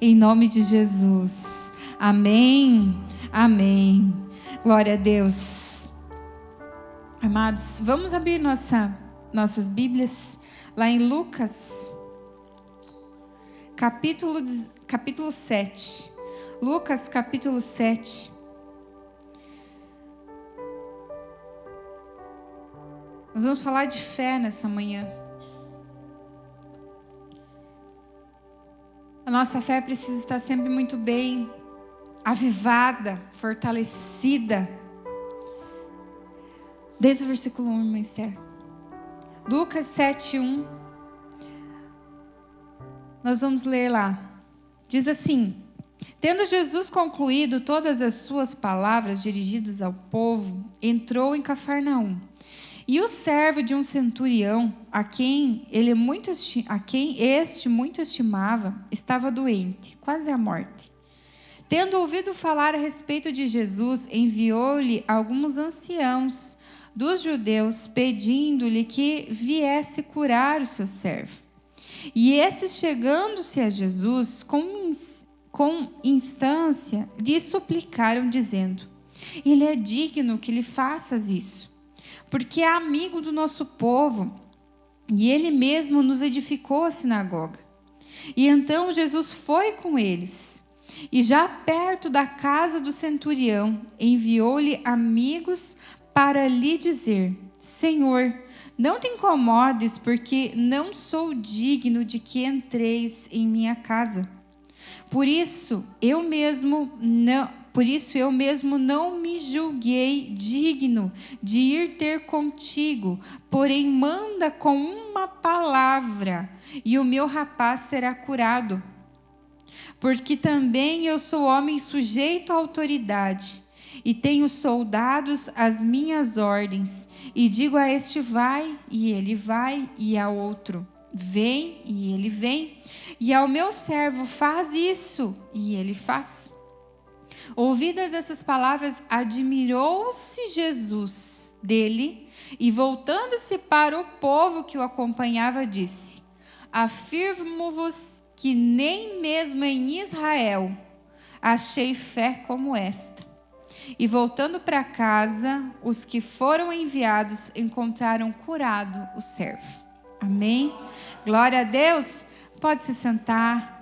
em nome de Jesus. Amém, amém. Glória a Deus. Amados, vamos abrir nossas Bíblias lá em Lucas, capítulo 7. Lucas, capítulo 7. Nós vamos falar de fé nessa manhã. A nossa fé precisa estar sempre muito bem avivada, fortalecida. Desde o versículo 1, irmã Esther. Lucas 7:1. Nós vamos ler lá. Diz assim: tendo Jesus concluído todas as suas palavras dirigidas ao povo, entrou em Cafarnaum. E o servo de um centurião, a quem este muito estimava, estava doente, quase à morte. Tendo ouvido falar a respeito de Jesus, enviou-lhe alguns anciãos dos judeus, pedindo-lhe que viesse curar o seu servo. E esses, chegando-se a Jesus, com instância, lhe suplicaram, dizendo: ele é digno que lhe faças isso, porque é amigo do nosso povo, e ele mesmo nos edificou a sinagoga. E então Jesus foi com eles. E já perto da casa do centurião, enviou-lhe amigos para lhe dizer: Senhor, não te incomodes, porque não sou digno de que entreis em minha casa. Por isso eu mesmo não me julguei digno de ir ter contigo, porém manda com uma palavra, e o meu rapaz será curado. Porque também eu sou homem sujeito à autoridade, e tenho soldados às minhas ordens, e digo a este: vai, e ele vai, e a outro: vem, e ele vem, e ao meu servo: faz isso, e ele faz. Ouvidas essas palavras, admirou-se Jesus dele, e voltando-se para o povo que o acompanhava, disse: afirmo-vos que nem mesmo em Israel achei fé como esta. E voltando para casa, os que foram enviados encontraram curado o servo. Amém? Glória a Deus. Pode se sentar.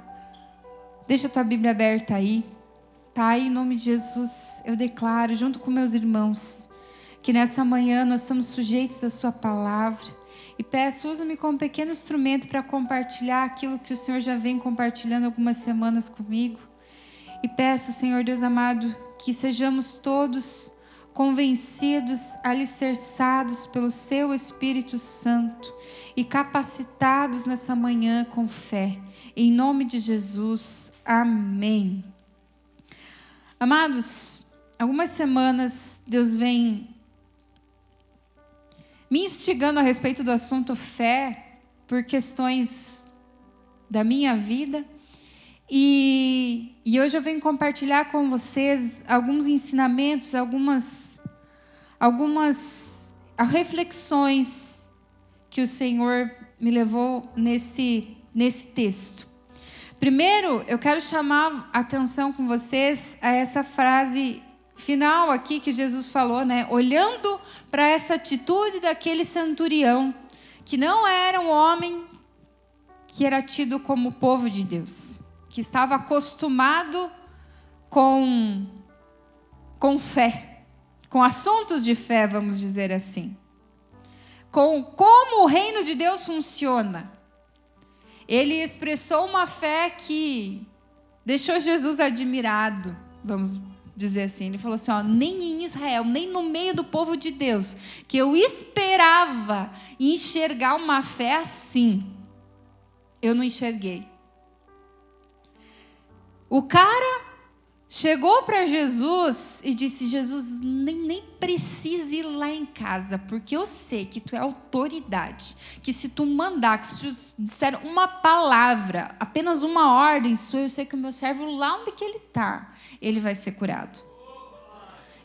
Deixa a tua Bíblia aberta aí. Pai, em nome de Jesus, eu declaro, junto com meus irmãos, que nessa manhã nós estamos sujeitos à sua palavra. E peço, usa-me como pequeno instrumento para compartilhar aquilo que o Senhor já vem compartilhando algumas semanas comigo. E peço, Senhor Deus amado, que sejamos todos convencidos, alicerçados pelo seu Espírito Santo e capacitados nessa manhã com fé. Em nome de Jesus, amém. Amados, algumas semanas Deus vem me instigando a respeito do assunto fé, por questões da minha vida. E hoje eu venho compartilhar com vocês alguns ensinamentos, algumas reflexões que o Senhor me levou nesse texto. Primeiro, eu quero chamar a atenção com vocês a essa frase final aqui que Jesus falou, né? Olhando para essa atitude daquele centurião, que não era um homem que era tido como povo de Deus, que estava acostumado com fé, com assuntos de fé, vamos dizer assim, com como o reino de Deus funciona. Ele expressou uma fé que deixou Jesus admirado, vamos dizer assim. Ele falou assim: nem em Israel, nem no meio do povo de Deus, que eu esperava enxergar uma fé assim, eu não enxerguei. O cara chegou para Jesus e disse: Jesus, nem precisa ir lá em casa, porque eu sei que tu é autoridade, que se tu mandar, que se tu disser uma palavra, apenas uma ordem sua, eu sei que o meu servo, lá onde que ele está, ele vai ser curado.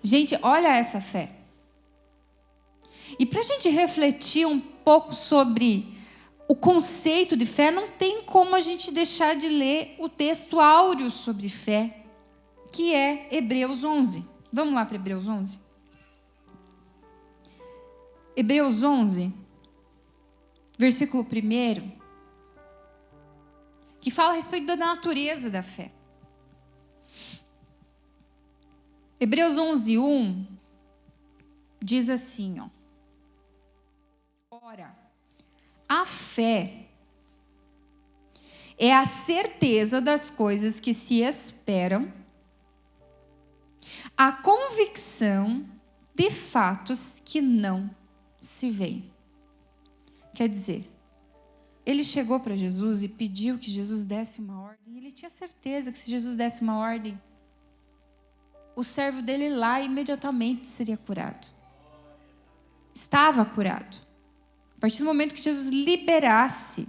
Gente, olha essa fé. E para a gente refletir um pouco sobre o conceito de fé, não tem como a gente deixar de ler o texto áureo sobre fé, que é Hebreus 11. Vamos lá para Hebreus 11? Hebreus 11, versículo 1, que fala a respeito da natureza da fé. Hebreus 11, 1, diz assim, ó. Ora, a fé é a certeza das coisas que se esperam, a convicção de fatos que não se veem. Quer dizer, ele chegou para Jesus e pediu que Jesus desse uma ordem, e ele tinha certeza que se Jesus desse uma ordem, o servo dele lá imediatamente seria curado. Estava curado. A partir do momento que Jesus liberasse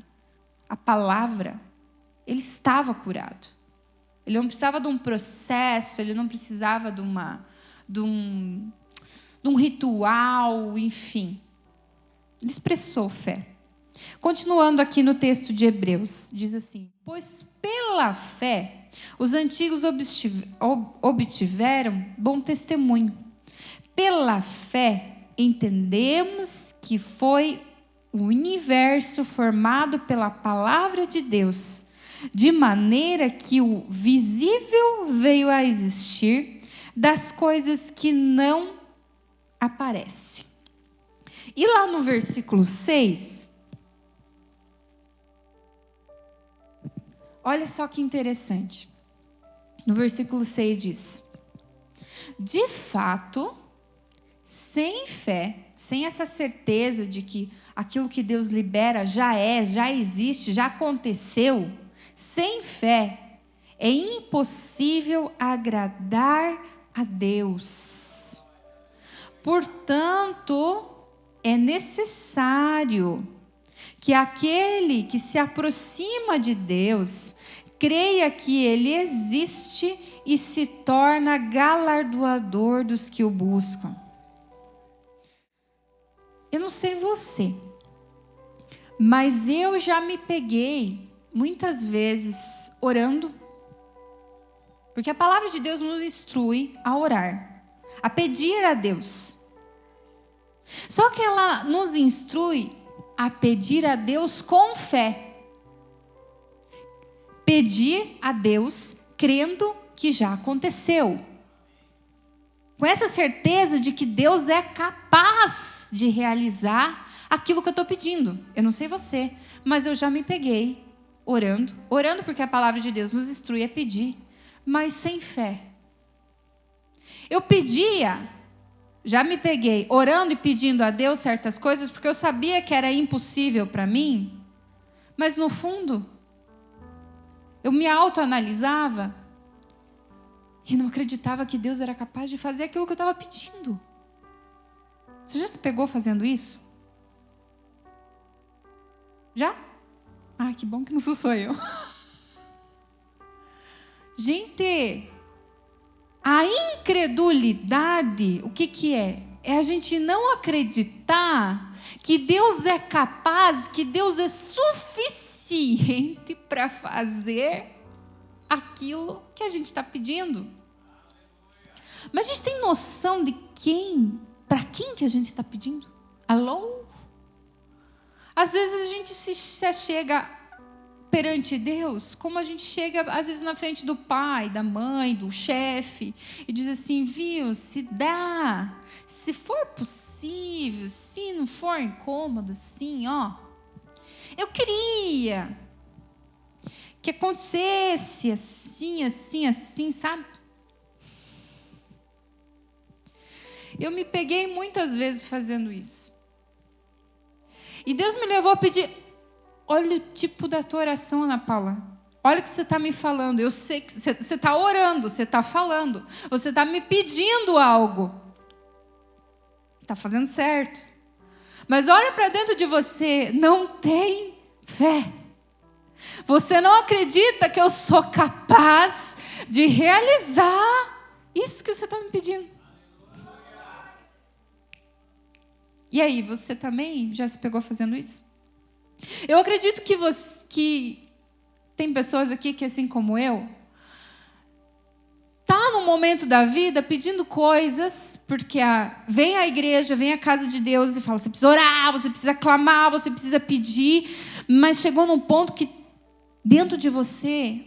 a palavra, ele estava curado. Ele não precisava de um processo, ele não precisava de um ritual, enfim. Ele expressou fé. Continuando aqui no texto de Hebreus, diz assim: pois pela fé os antigos obtiveram bom testemunho. Pela fé entendemos que foi o universo formado pela palavra de Deus, de maneira que o visível veio a existir das coisas que não aparecem. E lá no versículo 6, olha só que interessante. No versículo 6 diz: de fato, sem fé, sem essa certeza de que aquilo que Deus libera já existe, já aconteceu, sem fé, é impossível agradar a Deus. Portanto, é necessário que aquele que se aproxima de Deus creia que Ele existe e se torna galardoador dos que o buscam. Eu não sei você, mas eu já me peguei muitas vezes orando, porque a palavra de Deus nos instrui a orar, a pedir a Deus. Só que ela nos instrui a pedir a Deus com fé. Pedir a Deus crendo que já aconteceu. Com essa certeza de que Deus é capaz de realizar aquilo que eu estou pedindo. Eu não sei você, mas eu já me peguei orando porque a palavra de Deus nos instrui a pedir, mas sem fé. Eu pedia, já me peguei orando e pedindo a Deus certas coisas, porque eu sabia que era impossível para mim, mas no fundo, eu me autoanalisava e não acreditava que Deus era capaz de fazer aquilo que eu estava pedindo. Você já se pegou fazendo isso? Já? Ah, que bom que não sou só eu. Gente, a incredulidade, o que é? É a gente não acreditar que Deus é capaz, que Deus é suficiente para fazer aquilo que a gente está pedindo. Mas a gente tem noção de para quem que a gente está pedindo? Alô? Às vezes a gente se chega perante Deus, como a gente chega às vezes na frente do pai, da mãe, do chefe, e diz assim: viu, se dá, se for possível, se não for incômodo, assim, ó, eu queria que acontecesse assim, assim, assim, sabe? Eu me peguei muitas vezes fazendo isso. E Deus me levou a pedir: olha o tipo da tua oração, Ana Paula. Olha o que você está me falando. Eu sei que você está orando, você está falando. Você está me pedindo algo. Você está fazendo certo. Mas olha para dentro de você, não tem fé. Você não acredita que eu sou capaz de realizar isso que você está me pedindo. E aí, você também já se pegou fazendo isso? Eu acredito que tem pessoas aqui que, assim como eu, tá num momento da vida pedindo coisas, porque vem à igreja, vem à casa de Deus e fala, você precisa orar, você precisa clamar, você precisa pedir, mas chegou num ponto que dentro de você,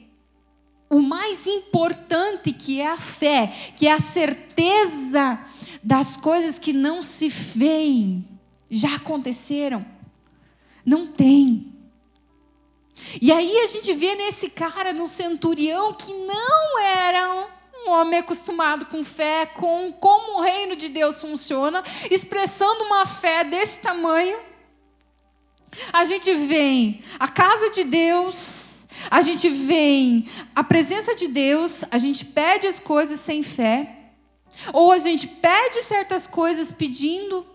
o mais importante, que é a fé, que é a certeza das coisas que não se veem, já aconteceram, não tem. E aí a gente vê nesse cara, no centurião, que não era um homem acostumado com fé, com como o reino de Deus funciona, expressando uma fé desse tamanho. A gente vem a casa de Deus, a gente vem a presença de Deus, a gente pede as coisas sem fé, ou a gente pede certas coisas pedindo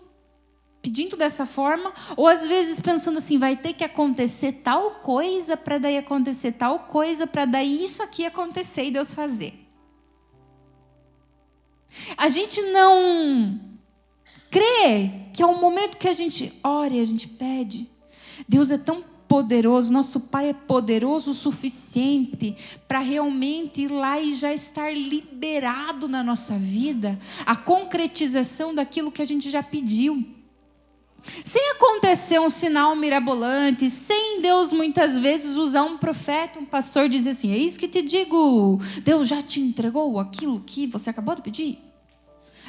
dessa forma, ou às vezes pensando assim, vai ter que acontecer tal coisa para daí acontecer tal coisa, para daí isso aqui acontecer e Deus fazer. A gente não crê que é o momento que a gente ora e a gente pede. Deus é tão poderoso, nosso Pai é poderoso o suficiente para realmente ir lá e já estar liberado na nossa vida a concretização daquilo que a gente já pediu. Sem acontecer um sinal mirabolante, sem Deus muitas vezes usar um profeta, um pastor, dizer assim, eis que te digo, Deus já te entregou aquilo que você acabou de pedir.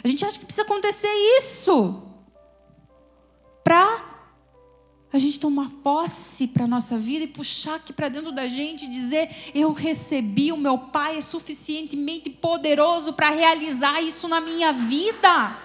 A gente acha que precisa acontecer isso para a gente tomar posse para a nossa vida e puxar aqui para dentro da gente e dizer, eu recebi, o meu Pai é suficientemente poderoso para realizar isso na minha vida.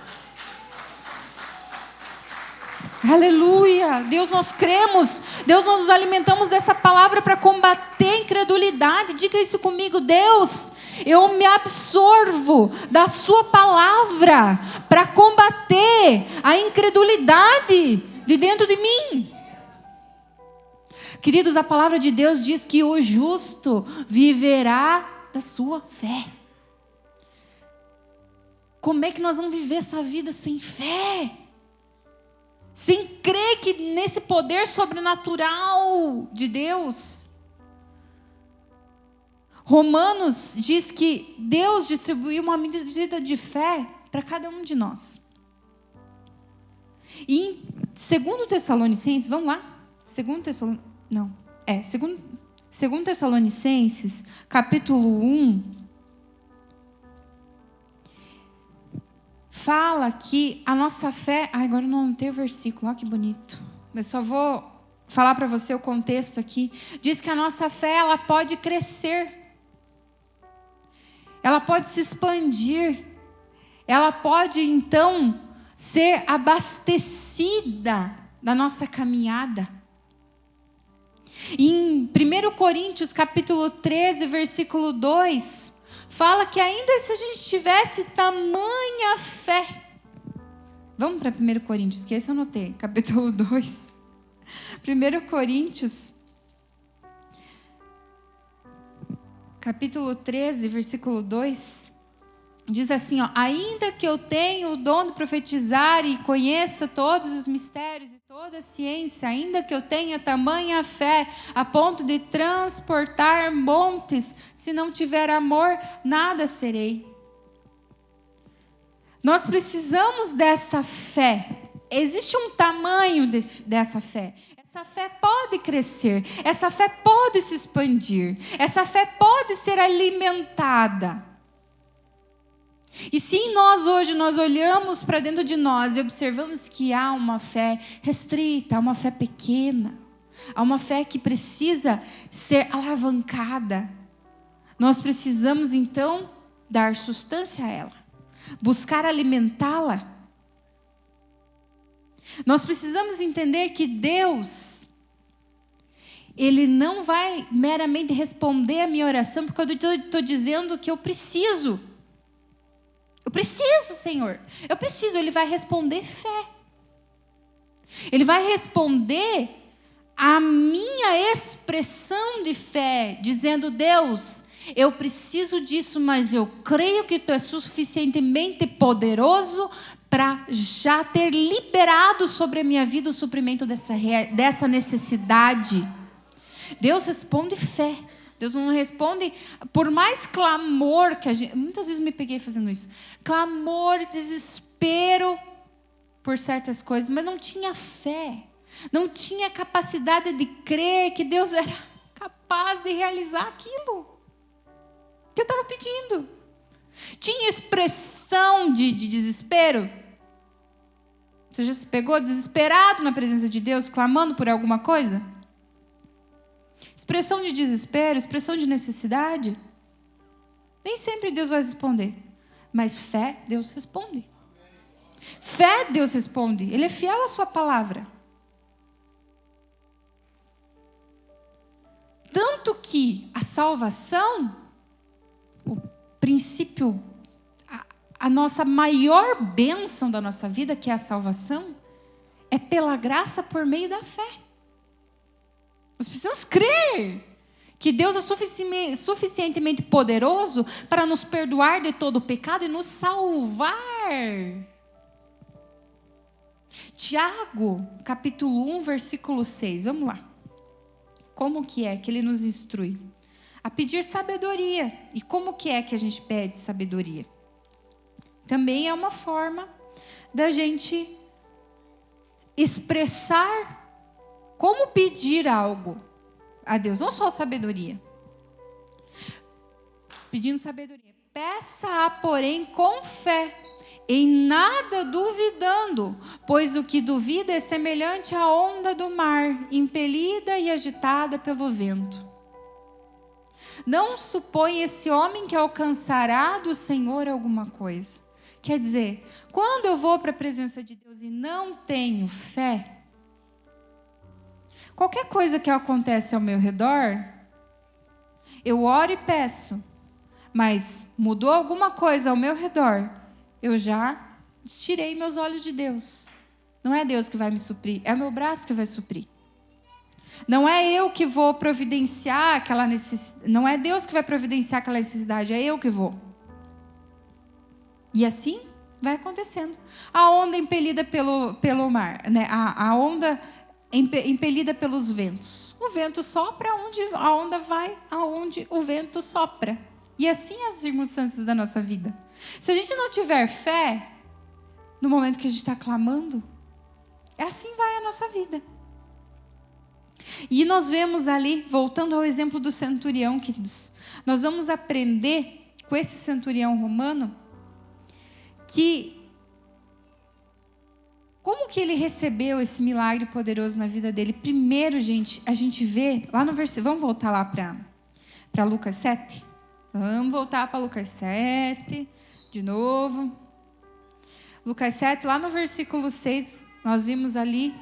Aleluia, Deus, nós cremos, Deus, nós nos alimentamos dessa palavra para combater a incredulidade. Diga isso comigo, Deus, eu me absorvo da sua palavra para combater a incredulidade de dentro de mim. Queridos, a palavra de Deus diz que o justo viverá da sua fé. Como é que nós vamos viver essa vida sem fé? Sem crer que nesse poder sobrenatural de Deus. Romanos diz que Deus distribuiu uma medida de fé para cada um de nós. E em 2 Tessalonicenses, vamos lá? 2 Tessalonicenses, capítulo 1, fala que a nossa fé... agora eu não anotei o versículo, olha que bonito. Mas só vou falar para você o contexto aqui. Diz que a nossa fé, ela pode crescer. Ela pode se expandir. Ela pode, então, ser abastecida da nossa caminhada. Em 1 Coríntios, capítulo 13, versículo 2... fala que ainda se a gente tivesse tamanha fé... Vamos para 1 Coríntios, que esse eu anotei, capítulo 2. 1 Coríntios, capítulo 13, versículo 2. Diz assim, ó, ainda que eu tenha o dom de profetizar e conheça todos os mistérios e toda a ciência, ainda que eu tenha tamanha fé a ponto de transportar montes, se não tiver amor, nada serei. Nós precisamos dessa fé. Existe um tamanho dessa fé. Essa fé pode crescer, essa fé pode se expandir, essa fé pode ser alimentada. E se nós hoje olhamos para dentro de nós e observamos que há uma fé restrita, há uma fé pequena, há uma fé que precisa ser alavancada, nós precisamos então dar sustância a ela, buscar alimentá-la. Nós precisamos entender que Deus, Ele não vai meramente responder a minha oração porque eu estou dizendo que eu preciso. Eu preciso, Senhor. Eu preciso. Ele vai responder fé. Ele vai responder a minha expressão de fé, dizendo, Deus, Eu preciso disso, mas eu creio que tu és suficientemente poderoso para já ter liberado sobre a minha vida o suprimento dessa necessidade. Deus responde fé. Deus não responde, por mais clamor que a gente... Muitas vezes me peguei fazendo isso. Clamor, desespero por certas coisas, mas não tinha fé. Não tinha capacidade de crer que Deus era capaz de realizar aquilo que eu estava pedindo. Tinha expressão de desespero. Você já se pegou desesperado na presença de Deus, clamando por alguma coisa? Expressão de desespero, expressão de necessidade. Nem sempre Deus vai responder, mas fé, Deus responde. Fé, Deus responde. Ele é fiel à sua palavra. Tanto que a salvação, o princípio, a nossa maior bênção da nossa vida, que é a salvação, é pela graça por meio da fé. Nós precisamos crer que Deus é suficientemente poderoso para nos perdoar de todo o pecado e nos salvar. Tiago, capítulo 1, versículo 6. Vamos lá. Como que é que ele nos instrui? A pedir sabedoria. E como que é que a gente pede sabedoria? Também é uma forma da gente expressar como pedir algo a Deus. Não só sabedoria. Pedindo sabedoria. Peça-a, porém, com fé, em nada duvidando, pois o que duvida é semelhante à onda do mar, impelida e agitada pelo vento. Não supõe esse homem que alcançará do Senhor alguma coisa. Quer dizer, quando eu vou para a presença de Deus e não tenho fé, qualquer coisa que acontece ao meu redor, eu oro e peço, mas mudou alguma coisa ao meu redor, eu já tirei meus olhos de Deus. Não é Deus que vai me suprir, é o meu braço que vai suprir. Não é eu que vou providenciar aquela necessidade, não é Deus que vai providenciar aquela necessidade, é eu que vou. E assim vai acontecendo. A onda impelida pelo mar, né? A onda impelida pelos ventos. O vento sopra onde a onda vai, aonde o vento sopra. E assim as circunstâncias da nossa vida. Se a gente não tiver fé, no momento que a gente está clamando, assim vai a nossa vida. E nós vemos ali, voltando ao exemplo do centurião, queridos, nós vamos aprender com esse centurião romano, que como que ele recebeu esse milagre poderoso na vida dele? Primeiro, gente, a gente vê lá no versículo, vamos voltar lá para Lucas 7? Vamos voltar para Lucas 7, de novo. Lucas 7, lá no versículo 6, nós vimos ali,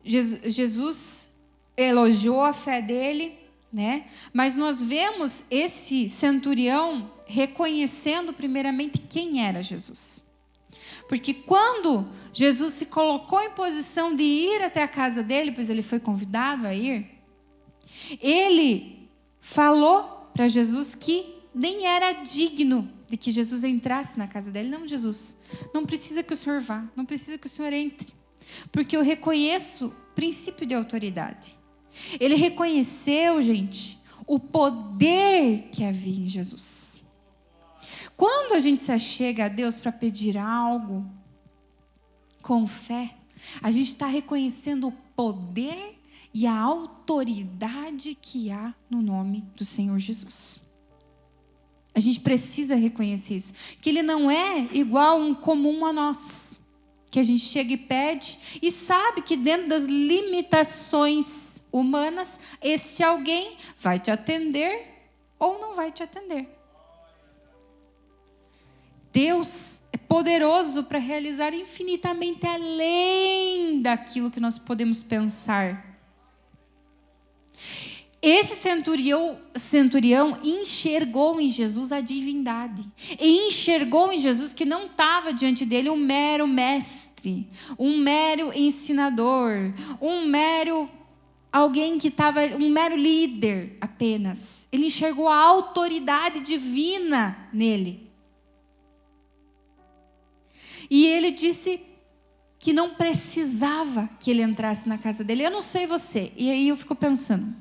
Jesus elogiou a fé dele, né? Mas nós vemos esse centurião reconhecendo primeiramente quem era Jesus. Porque quando Jesus se colocou em posição de ir até a casa dele, pois ele foi convidado a ir, ele falou para Jesus que nem era digno de que Jesus entrasse na casa dele. Não, Jesus, não precisa que o Senhor vá, não precisa que o Senhor entre, porque eu reconheço o princípio de autoridade. Ele reconheceu, gente, o poder que havia em Jesus. Quando a gente se achega a Deus para pedir algo com fé, a gente está reconhecendo o poder e a autoridade que há no nome do Senhor Jesus. A gente precisa reconhecer isso, que Ele não é igual um comum a nós, que a gente chega e pede e sabe que dentro das limitações humanas, este alguém vai te atender ou não vai te atender. Deus é poderoso para realizar infinitamente além daquilo que nós podemos pensar. Esse centurião enxergou em Jesus a divindade. E enxergou em Jesus que não estava diante dele um mero mestre. mestre, um mero ensinador, alguém que estava, um mero líder apenas. Ele enxergou a autoridade divina nele. E ele disse que não precisava que ele entrasse na casa dele. Eu não sei você. E aí eu fico pensando,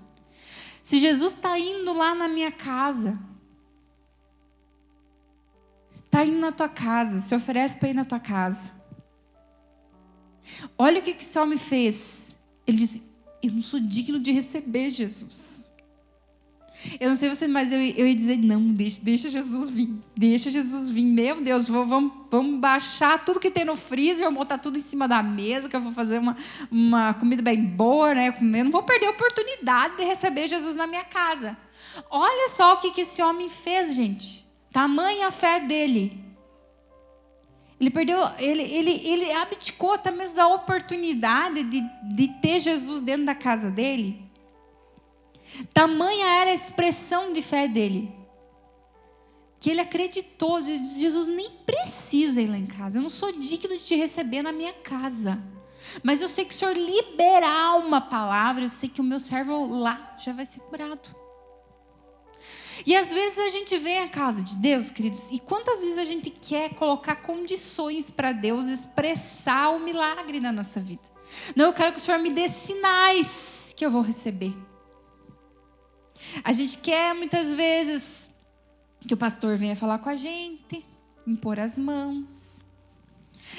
se Jesus está indo lá na minha casa, está indo na tua casa, se oferece para ir na tua casa. Olha o que esse homem fez. Ele disse, eu não sou digno de receber Jesus. Eu não sei você, mas eu ia dizer, não, deixa Jesus vir. Deixa Jesus vir. Meu Deus, vamos baixar tudo que tem no freezer, vamos botar tudo em cima da mesa, que eu vou fazer uma comida bem boa, né? Eu não vou perder a oportunidade de receber Jesus na minha casa. Olha só o que esse homem fez, gente. Tamanha a fé dele. Ele abdicou até mesmo da oportunidade de ter Jesus dentro da casa dele. Tamanha era a expressão de fé dele, que ele acreditou, Jesus nem precisa ir lá em casa, eu não sou digno de te receber na minha casa, mas eu sei que o Senhor liberar uma palavra, eu sei que o meu servo lá já vai ser curado. E às vezes a gente vem à casa de Deus, queridos, e quantas vezes a gente quer colocar condições para Deus expressar o milagre na nossa vida. Não, eu quero que o Senhor me dê sinais que eu vou receber. A gente quer muitas vezes que o pastor venha falar com a gente, impor as mãos.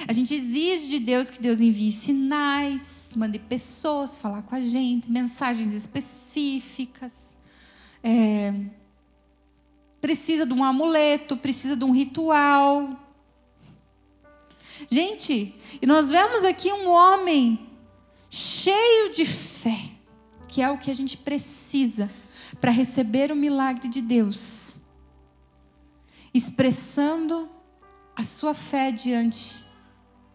A gente exige de Deus que Deus envie sinais, mande pessoas falar com a gente, mensagens específicas. Precisa de um amuleto, precisa de um ritual. Gente, e nós vemos aqui um homem cheio de fé, que é o que a gente precisa para receber o milagre de Deus, expressando a sua fé diante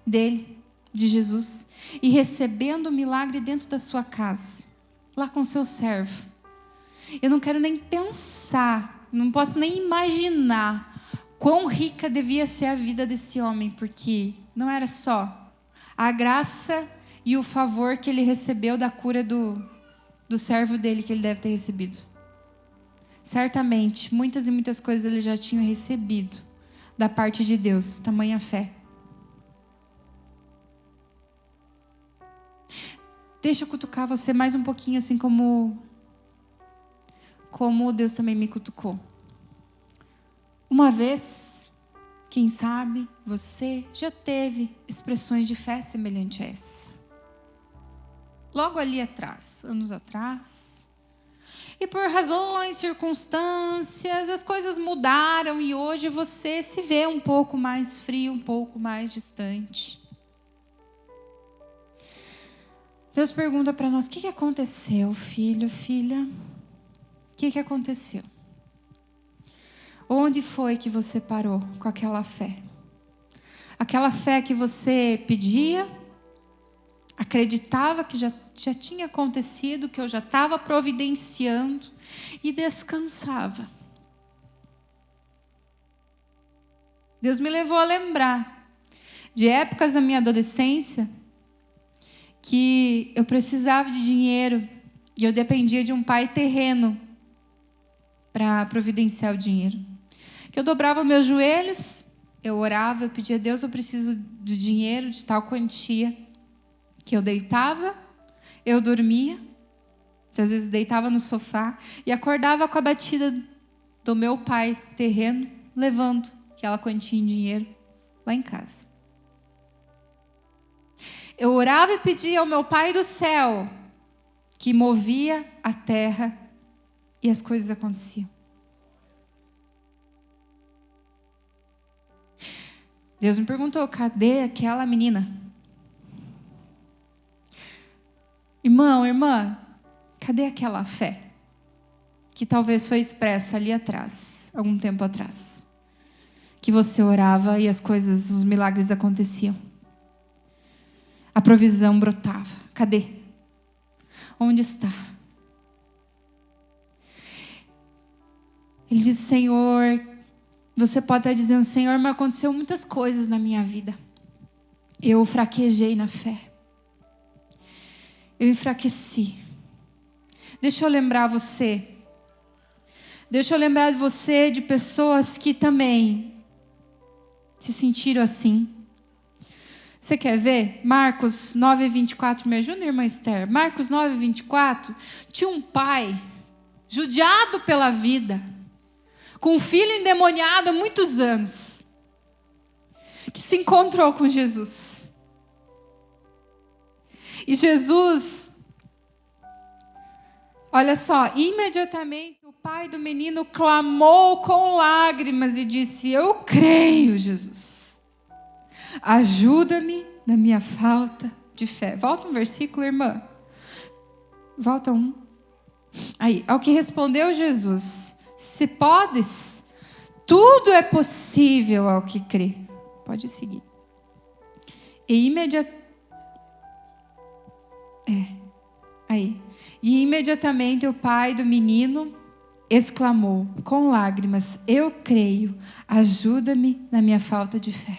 dele, de Jesus, e recebendo o milagre dentro da sua casa, lá com seu servo. Eu não quero nem pensar, não posso nem imaginar quão rica devia ser a vida desse homem, porque não era só a graça e o favor que ele recebeu da cura do servo dele, que ele deve ter recebido. Certamente, muitas e muitas coisas ele já tinha recebido da parte de Deus, tamanha fé. Deixa eu cutucar você mais um pouquinho, assim como Deus também me cutucou. Uma vez, quem sabe, você já teve expressões de fé semelhante a essa. Logo ali atrás, anos atrás. E por razões, circunstâncias, as coisas mudaram e hoje você se vê um pouco mais frio, um pouco mais distante. Deus pergunta para nós, o que aconteceu, filho, filha? O que aconteceu? Onde foi que você parou com aquela fé? Aquela fé que você pedia, acreditava que já tinha acontecido, que eu já estava providenciando e descansava. Deus me levou a lembrar de épocas da minha adolescência que eu precisava de dinheiro e eu dependia de um pai terreno para providenciar o dinheiro. Que eu dobrava meus joelhos, eu orava, eu pedia a Deus, eu preciso do dinheiro, de tal quantia. Que eu deitava, eu dormia, às vezes deitava no sofá e acordava com a batida do meu pai terreno, levando aquela quantia em dinheiro lá em casa. Eu orava e pedia ao meu Pai do céu, que movia a terra e as coisas aconteciam. Deus me perguntou, cadê aquela menina? Irmão, irmã, cadê aquela fé que talvez foi expressa ali atrás, algum tempo atrás? Que você orava e as coisas, os milagres aconteciam. A provisão brotava. Cadê? Onde está? Ele diz, Senhor, você pode estar dizendo, Senhor, mas aconteceu muitas coisas na minha vida. eu fraquejei na fé. Eu enfraqueci. Deixa eu lembrar você de pessoas que também se sentiram assim. Você quer ver? Marcos 9:24, me ajuda, irmã Esther. Marcos 9:24, tinha um pai judiado pela vida, com um filho endemoniado há muitos anos, que se encontrou com Jesus. E Jesus, olha só, imediatamente o pai do menino clamou com lágrimas e disse: eu creio, Jesus. Ajuda-me na minha falta de fé. Volta um versículo, irmã. Volta um. Aí, ao que respondeu Jesus: se podes, tudo é possível ao que crê. Pode seguir. E imediatamente o pai do menino exclamou com lágrimas: eu creio, ajuda-me na minha falta de fé.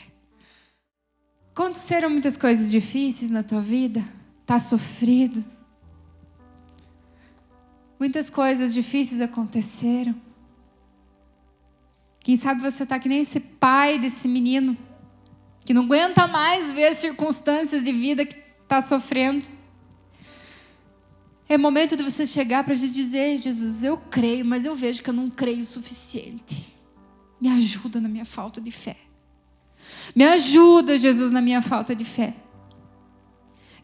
Aconteceram muitas coisas difíceis na tua vida? Está sofrido? Muitas coisas difíceis aconteceram. Quem sabe você está que nem esse pai desse menino, que não aguenta mais ver as circunstâncias de vida que está sofrendo. É momento de você chegar para dizer: Jesus, eu creio, mas eu vejo que eu não creio o suficiente. Me ajuda na minha falta de fé. Me ajuda, Jesus, na minha falta de fé.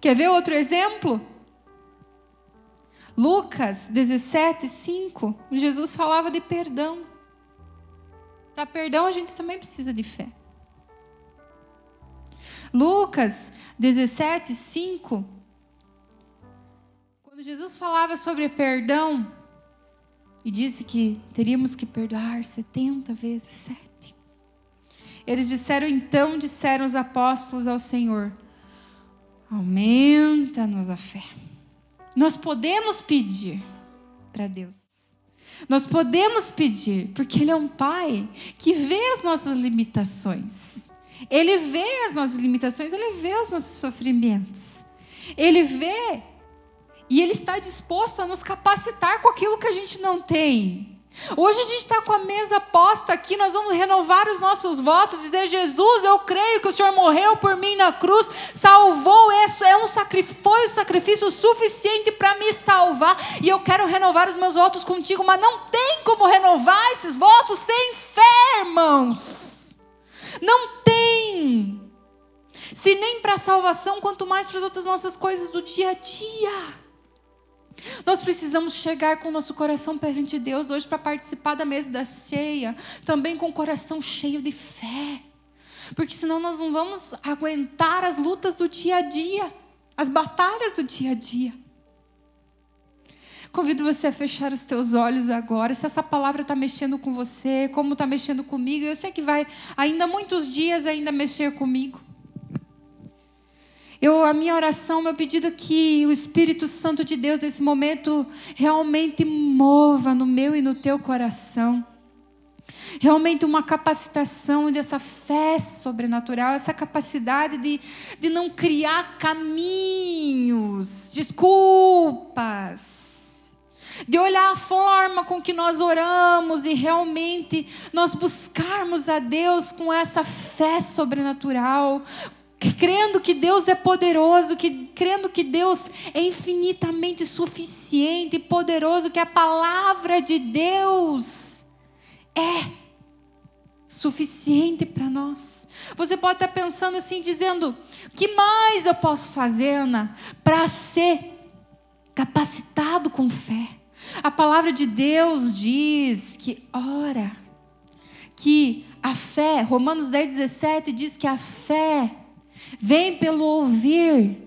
Quer ver outro exemplo? Lucas 17:5. Jesus falava de perdão. Para perdão a gente também precisa de fé. Lucas 17:5. Quando Jesus falava sobre perdão e disse que teríamos que perdoar 70 vezes 7. Eles disseram os apóstolos ao Senhor: aumenta-nos a fé. Nós podemos pedir para Deus. Nós podemos pedir, porque Ele é um Pai que vê as nossas limitações. Ele vê as nossas limitações, Ele vê os nossos sofrimentos. Ele vê e Ele está disposto a nos capacitar com aquilo que a gente não tem. Hoje a gente está com a mesa posta aqui, nós vamos renovar os nossos votos, dizer: Jesus, eu creio que o Senhor morreu por mim na cruz, salvou, foi um sacrifício suficiente para me salvar, e eu quero renovar os meus votos contigo, mas não tem como renovar esses votos sem fé, irmãos. Não tem. Se nem para a salvação, quanto mais para as outras nossas coisas do dia a dia. Nós precisamos chegar com o nosso coração perante Deus hoje para participar da mesa da ceia, também com o coração cheio de fé, porque senão nós não vamos aguentar as lutas do dia a dia, as batalhas do dia a dia. Convido você a fechar os teus olhos agora. Se essa palavra está mexendo com você, como está mexendo comigo, eu sei que vai ainda muitos dias ainda mexer comigo. A minha oração, meu pedido é que o Espírito Santo de Deus nesse momento realmente mova no meu e no teu coração. Realmente uma capacitação dessa fé sobrenatural, essa capacidade de não criar caminhos, desculpas, de olhar a forma com que nós oramos e realmente nós buscarmos a Deus com essa fé sobrenatural, crendo que Deus é poderoso, crendo que Deus é infinitamente suficiente e poderoso, que a palavra de Deus é suficiente para nós. Você pode estar pensando assim, dizendo: o que mais eu posso fazer, Ana, para ser capacitado com fé? A palavra de Deus diz que a fé, Romanos 10:17 diz que a fé vem pelo ouvir,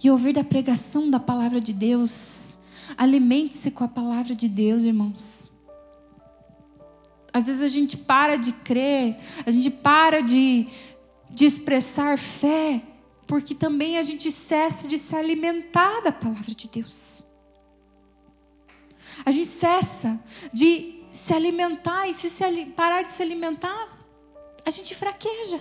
e ouvir da pregação da palavra de Deus. Alimente-se com a palavra de Deus, irmãos. Às vezes a gente para de crer, a gente para de expressar fé, porque também a gente cessa de se alimentar da palavra de Deus. A gente cessa de se alimentar, e se parar de se alimentar, a gente fraqueja.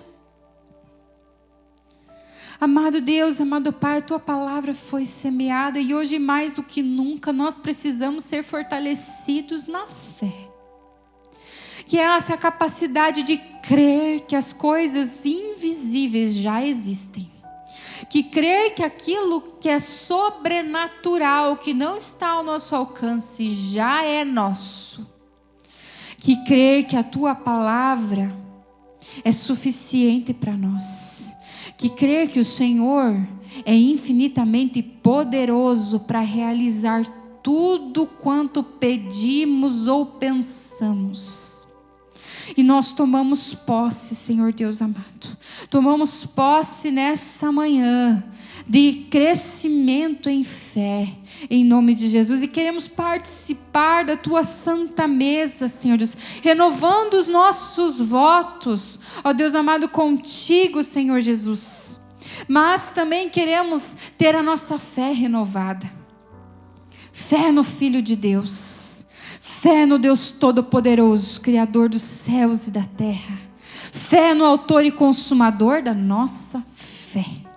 Amado Deus, amado Pai, a Tua palavra foi semeada e hoje mais do que nunca nós precisamos ser fortalecidos na fé. Que é essa capacidade de crer que as coisas invisíveis já existem. Que crer que aquilo que é sobrenatural, que não está ao nosso alcance, já é nosso. Que crer que a Tua palavra é suficiente para nós. Que crer que o Senhor é infinitamente poderoso para realizar tudo quanto pedimos ou pensamos. E nós tomamos posse, Senhor Deus amado. Tomamos posse nessa manhã de crescimento em fé, em nome de Jesus. E queremos participar da Tua santa mesa, Senhor Deus, renovando os nossos votos, ó Deus amado, contigo, Senhor Jesus. Mas também queremos ter a nossa fé renovada. Fé no Filho de Deus. Fé no Deus Todo-Poderoso, Criador dos céus e da terra. Fé no Autor e Consumador da nossa fé.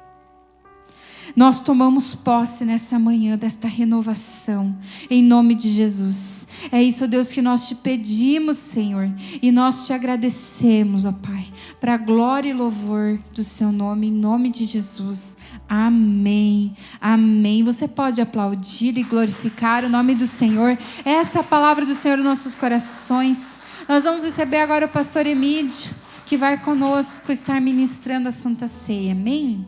Nós tomamos posse nessa manhã desta renovação, em nome de Jesus. É isso, ó Deus, que nós te pedimos, Senhor, e nós te agradecemos, ó Pai, para a glória e louvor do seu nome, em nome de Jesus. Amém, amém. Você pode aplaudir e glorificar o nome do Senhor. Essa é a palavra do Senhor nos nossos corações. Nós vamos receber agora o pastor Emídio, que vai conosco estar ministrando a Santa Ceia. Amém?